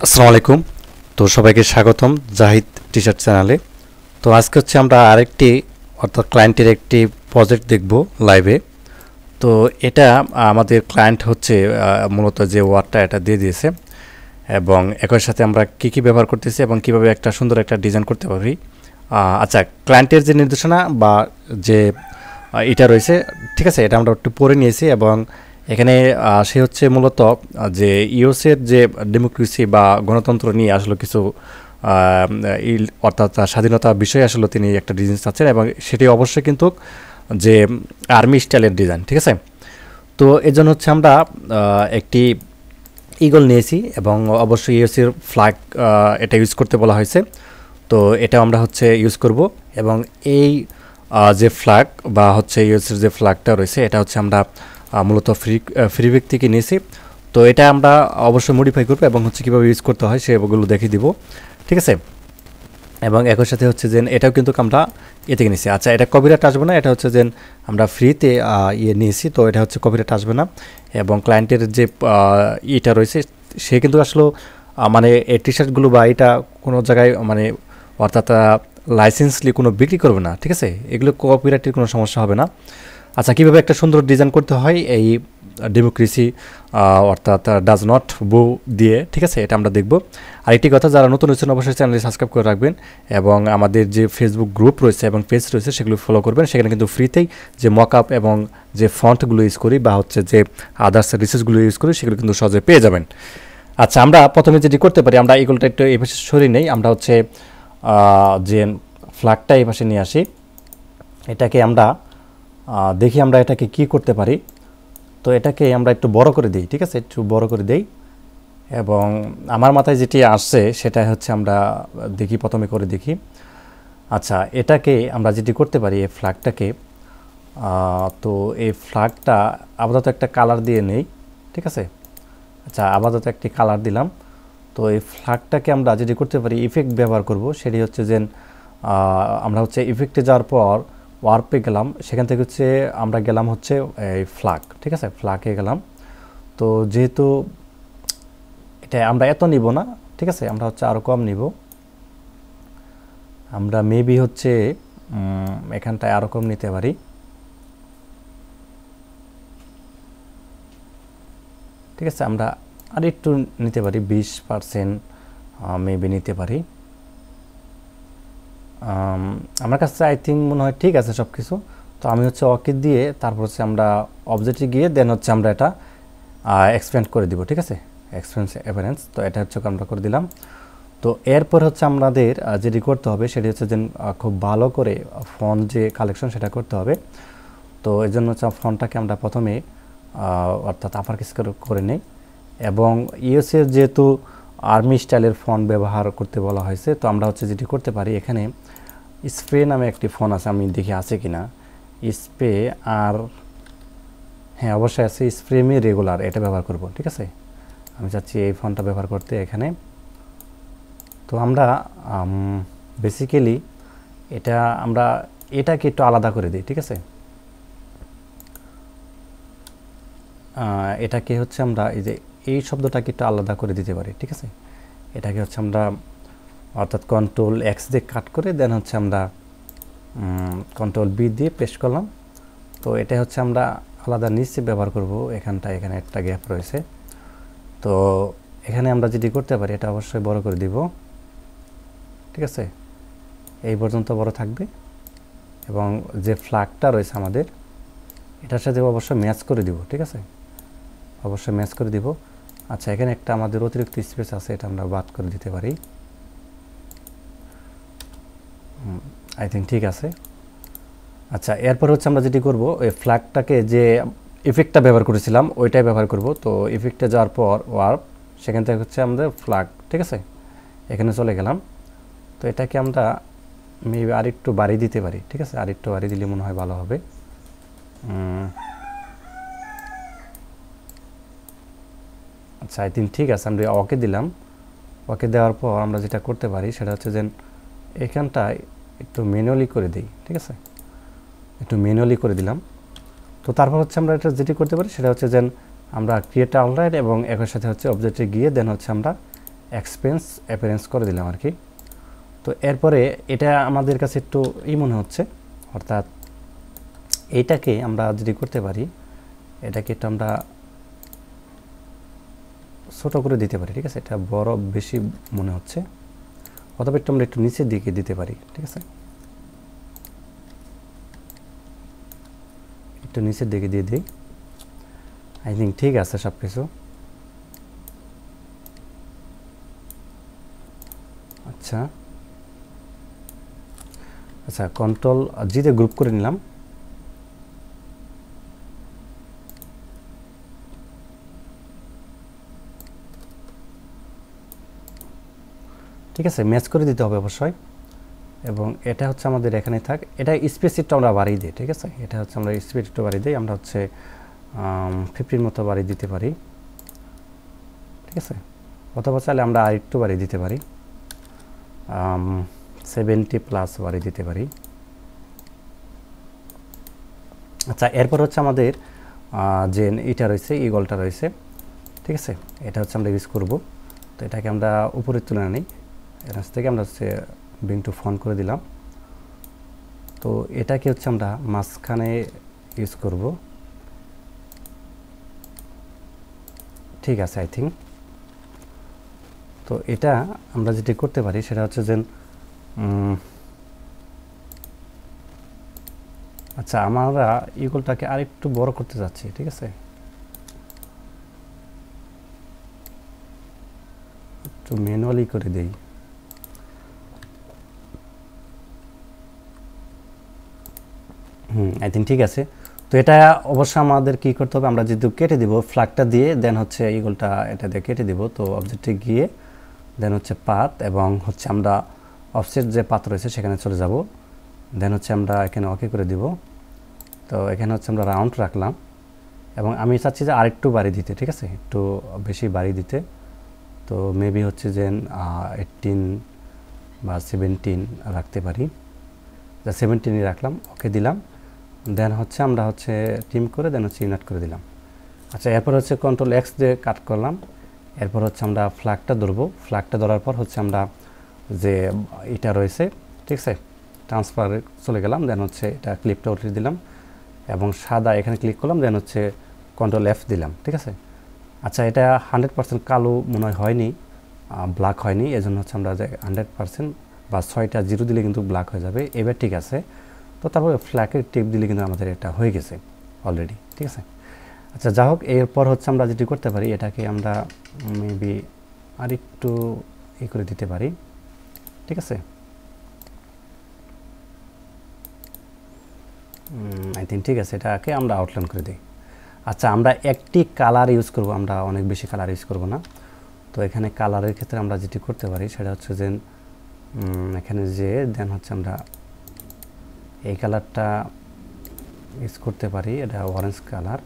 আসসালামু আলাইকুম। তো সবাইকে স্বাগতম জাহিদ টি-শার্ট চ্যানেলে। তো আজকে হচ্ছে আমরা আরেকটি অর্থাৎ ক্লায়েন্টের একটি প্রজেক্ট দেখব লাইভে। তো এটা আমাদের ক্লায়েন্ট হচ্ছে মূলত যে ওয়ার্ডটা এটা দিয়ে দিয়েছে এবং একই সাথে আমরা কি ব্যবহার করতেছি এবং কিভাবে একটা সুন্দর একটা ডিজাইন করতে পারি। আচ্ছা, ক্লায়েন্টের যে নির্দেশনা বা যে এটা রয়েছে, ঠিক আছে, এটা আমরা একটু পড়ে নিয়েছি এবং এখানে সে হচ্ছে মূলত যে ইউএসের যে ডেমোক্রেসি বা গণতন্ত্র নিয়ে আসলে কিছু অর্থাৎ স্বাধীনতা বিষয়ে আসলে তিনি একটা ডিজাইন চাচ্ছেন এবং সেটি অবশ্যই কিন্তু যে আর্মি স্টাইলের ডিজাইন, ঠিক আছে। তো এর জন্য হচ্ছে আমরা একটি ইগল নিয়েছি এবং অবশ্যই ইউএসের ফ্ল্যাগ এটা ইউজ করতে বলা হয়েছে। তো এটা আমরা হচ্ছে ইউজ করব এবং এই যে ফ্ল্যাগ বা হচ্ছে ইউএসের যে ফ্ল্যাগটা রয়েছে এটা হচ্ছে আমরা মূলত ফ্রি থেকে নিয়েছি। তো এটা আমরা অবশ্যই মডিফাই করবো এবং হচ্ছে কীভাবে ইউজ করতে হয় সেগুলো দেখিয়ে দিব, ঠিক আছে। এবং একই সাথে হচ্ছে যে এটাও কিন্তু আমরা থেকে নিয়েছি। আচ্ছা, এটা কপিরাইট আসবে না, এটা হচ্ছে যে আমরা ফ্রিতে নিয়েছি, তো এটা হচ্ছে কপিরাইট আসবে না। এবং ক্লায়েন্টের যে ইটা রয়েছে সে কিন্তু আসলে মানে এই টি শার্টগুলো বা এটা কোনো জায়গায় মানে অর্থাৎ লাইসেন্সলি কোনো বিক্রি করবে না, ঠিক আছে। এগুলো কপিরাইটের কোনো সমস্যা হবে না। আচ্ছা, কীভাবে একটা সুন্দর ডিজাইন করতে হয় এই ডেমোক্রেসি অর্থাৎ ডাজ নট বো দিয়ে, ঠিক আছে, এটা আমরা দেখব। আরেকটি কথা, যারা নতুন হচ্ছেন অবশ্যই চ্যানেলটি সাবস্ক্রাইব করে রাখবেন এবং আমাদের যে ফেসবুক গ্রুপ রয়েছে এবং পেজ রয়েছে সেগুলো ফলো করবেন। সেখানে কিন্তু ফ্রিতেই যে মক আপ এবং যে ফন্টগুলো ইউজ করি বা হচ্ছে যে আদার্স রিসোর্সগুলো ইউজ করি সেগুলো কিন্তু সহজে পেয়ে যাবেন। আচ্ছা, আমরা প্রথমে যেটি করতে পারি, আমরা এগুলোটা একটু এই পাশে সরিয়ে নেই। আমরা হচ্ছে যে ফ্ল্যাগটা এই পাশে নিয়ে আসি। এটাকে আমরা দেখি আমরা এটাকে কি করতে পারি। তো এটাকে আমরা একটু বড় করে দিই, ঠিক আছে, একটু বড় করে দেই এবং আমার মাথায় যেটি আসছে সেটা হচ্ছে আমরা দেখি, প্রথমে করে দেখি। আচ্ছা, এটাকে আমরা যেটি করতে পারি, এই ফ্ল্যাগটাকে তো এই ফ্ল্যাগটা আপাতত একটা কালার দিয়ে নেই, ঠিক আছে। আচ্ছা, আপাতত একটি কালার দিলাম। তো এই ফ্ল্যাগটাকে আমরা যেটি করতে পারি, ইফেক্ট ব্যবহার করব। সেটি হচ্ছে যে আমরা হচ্ছে ইফেক্টে যাওয়ার পর ওয়ার্পে গেলাম, সেখান থেকে হচ্ছে আমরা গেলাম হচ্ছে এই ফ্ল্যাগ, ঠিক আছে, ফ্ল্যাগে গেলাম। তো যেহেতু এটা আমরা এত নিব না, ঠিক আছে, আমরা হচ্ছে আরও কম নিব। আমরা মেবি হচ্ছে এখানটায় আরও কম নিতে পারি, ঠিক আছে। আমরা আর একটু নিতে পারি, 20% মেবি নিতে পারি। আমার কাছে আই থিঙ্ক মনে হয় ঠিক আছে সব কিছু। তো আমি হচ্ছে ওকে দিয়ে তারপর হচ্ছে আমরা অবজেক্টে গিয়ে দেন হচ্ছে আমরা এটা এক্সপ্যান্ড করে দিব, ঠিক আছে, এক্সপ্যান্ড অ্যাপিয়ারেন্স। তো এটা হচ্ছে আমরা করে দিলাম। তো এরপর হচ্ছে আমাদের যেটি করতে হবে সেটি হচ্ছে যে খুব ভালো করে ফন্ট যে কালেকশন সেটা করতে হবে। তো এই জন্য হচ্ছে ফন্টটাকে আমরা প্রথমে অর্থাৎ আপার কেস করে নেই এবং ইউএসের যেহেতু আর্মি স্টাইলের ফন্ট ব্যবহার করতে বলা হয়েছে, তো আমরা হচ্ছে যেটি করতে পারি, এখানে স্প্রে নামে একটি ফন্ট আছে, আমি দেখি আছে কি না। স্প্রে আর হ্যাঁ, অবশ্যই আছে, স্প্রে মি রেগুলার, এটা ব্যবহার করব, ঠিক আছে। আমি চাচ্ছি এই ফন্টটা ব্যবহার করতে এখানে। তো আমরা বেসিক্যালি এটা আমরা এটাকে একটু আলাদা করে দিই, ঠিক আছে। এটাকে হচ্ছে আমরা এই যে এই শব্দটাকে একটু আলাদা করে দিতে পারি, ঠিক আছে। এটাকে হচ্ছে আমরা অর্থাৎ কন্ট্রোল এক্স দিয়ে কাট করে দেন হচ্ছে আমরা কন্ট্রোল বি দিয়ে পেস্ট করলাম। তো এটা হচ্ছে আমরা আলাদা নিচে ব্যবহার করব, এখানে একটা গ্যাপ রয়েছে। তো এখানে আমরা যেটি করতে পারি, এটা অবশ্যই বড় করে দিব, ঠিক আছে, এই পর্যন্ত বড় থাকবে এবং যে ফ্ল্যাগটা রয়েছে আমাদের এটার সাথে অবশ্যই ম্যাচ করে দিব, ঠিক আছে, অবশ্যই ম্যাচ করে দিব। আচ্ছা, এখানে একটা আমাদের অতিরিক্ত স্পেস আছে, এটা আমরা বাদ করে দিতে পারি, আই থিঙ্ক ঠিক আছে। আচ্ছা, এরপর হচ্ছে আমরা যেটি করব, ওই ফ্ল্যাগটাকে যে ইফেক্টটা ব্যবহার করেছিলাম ওইটাই ব্যবহার করব। তো ইফেক্টে যাওয়ার পর ওয়ার্প, সেখান থেকে হচ্ছে আমাদের ফ্ল্যাগ, ঠিক আছে, এখানে চলে গেলাম। তো এটাকে আমরা মেবি আর একটু বাড়িয়ে দিতে পারি, ঠিক আছে, আর একটু বাড়িয়ে দিলে মনে হয় ভালো হবে। আচ্ছা, আই থিঙ্ক ঠিক আছে, আমরা ওকে দিলাম। ওকে দেওয়ার পর আমরা যেটা করতে পারি সেটা হচ্ছে যে এখানটায় একটু ম্যানুয়ালি করে দিই, ঠিক আছে, একটু ম্যানুয়ালি করে দিলাম। তো তারপর হচ্ছে আমরা এটা যেটি করতে পারি সেটা হচ্ছে যে আমরা ক্রিয়েট আউটলাইন এবং একই সাথে হচ্ছে অবজেক্টে গিয়ে দেন হচ্ছে আমরা এক্সপেন্স অ্যাপিয়ারেন্স করে দিলাম আর কি। তো এরপরে এটা আমাদের কাছে একটু মনে হচ্ছে, অর্থাৎ এইটাকে আমরা যদি করতে পারি, এটাকে একটু আমরা ছোটো করে দিতে পারি, ঠিক আছে, এটা বড় বেশি মনে হচ্ছে, অথবা একটু আমরা একটু নিচের দিকে দিতে পারি, ঠিক আছে, একটু নিচের দিকে দিয়ে দিই। আই থিঙ্ক ঠিক আছে সব কিছু। আচ্ছা আচ্ছা, কন্ট্রোল জিতে গ্রুপ করে নিলাম। ঠিক আছে, ম্যাচ করে দিতে হবে অবশ্যই। এবং এটা হচ্ছে আমাদের এখানে থাক, এটা স্পেস একটু আমরা বাড়িয়ে দিই, ঠিক আছে, এটা হচ্ছে আমরা স্পেস একটু বাড়িয়ে দিই, আমরা হচ্ছে 50 মতো বাড়িয়ে দিতে পারি, ঠিক আছে, অথবা চাইলে আমরা আর একটু বাড়িয়ে দিতে পারি, 70+ বাড়িয়ে দিতে পারি। আচ্ছা, এরপর হচ্ছে আমাদের যে এটা রয়েছে, ইগলটা রয়েছে, ঠিক আছে, এটা হচ্ছে আমরা ইউজ করব। তো এটাকে আমরা উপরে তুলে নিই, এর থেকে আমরা হচ্ছে ব্রিং টু ফ্রন্ট করে দিলাম। তো এটাকে হচ্ছে আমরা মাঝখানে ইউজ করব, ঠিক আছে আই থিঙ্ক। তো এটা আমরা যেটি করতে পারি সেটা হচ্ছে যে আচ্ছা, আমরা ইগলটাকে আরেকটু বড় করতে যাচ্ছি, ঠিক আছে, একটু ম্যানুয়ালি করে দেই। আই থিঙ্ক ঠিক আছে। তো এটা অবশ্য আমাদের কি করতে হবে, আমরা যেহেতু কেটে দিব ফ্ল্যাগটা দিয়ে, দেন হচ্ছে ইগলটা এটা দিয়ে কেটে দিব। তো অবজেক্টে গিয়ে দেন হচ্ছে পাথ, এবং হচ্ছে আমরা অফসেট যে পাথ রয়েছে সেখানে চলে যাব, দেন হচ্ছে আমরা এখানে ওকে করে দিব। তো এখানে হচ্ছে আমরা রাউন্ড রাখলাম, এবং আমি চাচ্ছি যে আরেকটু বাড়ি দিতে, ঠিক আছে, একটু বেশি বাড়ি দিতে। তো মেবি হচ্ছে যে 18 বা 17 রাখতে পারি, যা 17ই রাখলাম, ওকে দিলাম। দেন হচ্ছে আমরা হচ্ছে টিম করে দেন হচ্ছে ইউনিট করে দিলাম। আচ্ছা, এরপর হচ্ছে কন্ট্রোল এক্স দিয়ে কাট করলাম। এরপর হচ্ছে আমরা ফ্ল্যাগটা ধরবো, ফ্ল্যাগটা ধরার পর হচ্ছে আমরা যে এটা রয়েছে, ঠিক আছে, ট্রান্সফার চলে গেলাম, দেন হচ্ছে এটা ক্লিপটা উঠিয়ে দিলাম, এবং সাদা এখানে ক্লিক করলাম, দেন হচ্ছে কন্ট্রোল এফ দিলাম, ঠিক আছে। আচ্ছা, এটা 100% কালো মনে হয়নি, ব্ল্যাক হয়নি, এজন্য হচ্ছে আমরা 100% বা 6টা জিরো দিলে কিন্তু ব্ল্যাক হয়ে যাবে। এবার ঠিক আছে। তো তারপরে ফ্ল্যাগের টিপ দিলে কিন্তু আমাদের এটা হয়ে গেছে অলরেডি, ঠিক আছে। আচ্ছা, যা হোক, এরপর হচ্ছে আমরা যেটি করতে পারি, এটাকে আমরা মেবি আরেকটু করে দিতে পারি, ঠিক আছে। আই থিঙ্ক ঠিক আছে, এটাকে আমরা আউটলাইন করে দিই। আচ্ছা, আমরা একটি কালার ইউজ করব, আমরা অনেক বেশি কালার ইউজ করব না। তো এখানে কালারের ক্ষেত্রে আমরা যেটি করতে পারি সেটা হচ্ছে যে এখানে যে দেন হচ্ছে আমরা এই কালারটা ইউজ করতে পারি, এটা অরেঞ্জ কালার।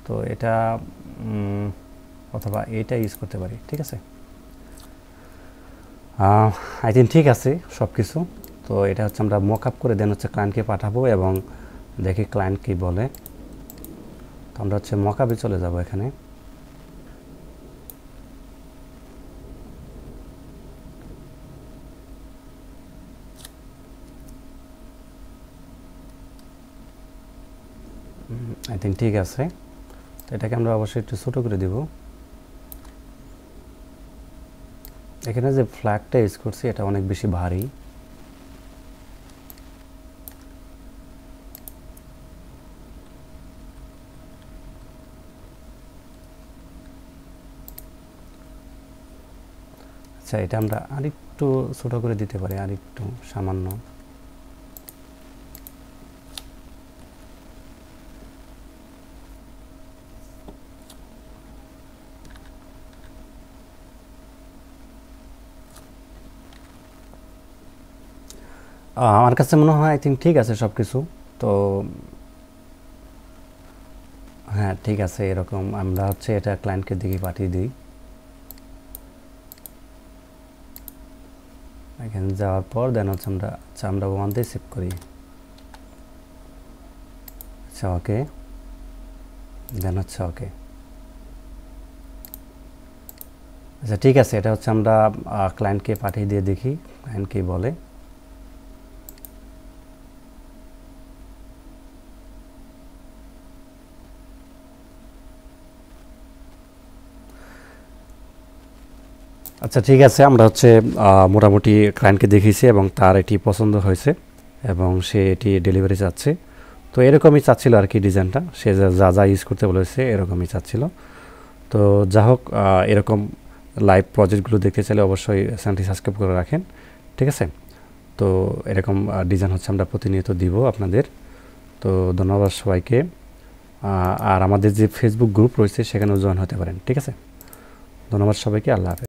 তো এটা অথবা এটা ইউজ করতে পারি, ঠিক আছে। আই থিঙ্ক ঠিক আছে সব কিছু। তো এটা হচ্ছে আমরা মক আপ করে দেন হচ্ছে ক্লায়েন্টকে পাঠাবো, এবং দেখি ক্লায়েন্ট কী বলে। তো আমরা হচ্ছে মক আপে চলে যাব এখানে। আই থিঙ্ক ঠিক আছে। তো এটাকে আমরা অবশ্যই একটু ছোটো করে দেব। এখানে যে ফ্ল্যাগটা ইউজ করছি এটা অনেক বেশি ভারী। আচ্ছা, এটা আমরা আরেকটু ছোটো করে দিতে পারি, আরেকটু সামান্য। আমার কাছে মনে হয় আই থিঙ্ক ঠিক আছে সব কিছু। তো হ্যাঁ, ঠিক আছে, এরকম আমরা হচ্ছে এটা ক্লায়েন্টকে দিকে পাঠিয়ে দিই। এখানে যাওয়ার পর দেন হচ্ছে আমরা 1 দিয়ে সেভ করি। আচ্ছা, ওকে, দেন হচ্ছে ওকে। আচ্ছা ঠিক আছে, এটা হচ্ছে আমরা ক্লায়েন্টকে পাঠিয়ে দিয়ে দেখি ক্লায়েন্ট কি বলে। আচ্ছা ঠিক আছে, আমরা হচ্ছে মোটামুটি ক্লায়েন্টকে দেখিয়েছি এবং তার এটি পছন্দ হয়েছে এবং সে এটি ডেলিভারি চাচ্ছে। তো এরকমই চাচ্ছিল আর কি ডিজাইনটা, সে যা যা ইউজ করতে বলেছে এরকমই চাচ্ছিল। তো যা হোক, এরকম লাইভ প্রজেক্টগুলো দেখতে চাইলে অবশ্যই চ্যানেলটি সাবস্ক্রাইব করে রাখেন, ঠিক আছে। তো এরকম ডিজাইন হচ্ছে আমরা প্রতিনিয়ত দিব আপনাদের। তো ধন্যবাদ সবাইকে। আর আমাদের যে ফেসবুক গ্রুপ রয়েছে সেখানেও জয়েন হতে পারেন, ঠিক আছে। ধন্যবাদ সবাইকে, আল্লাহ হাফেজ।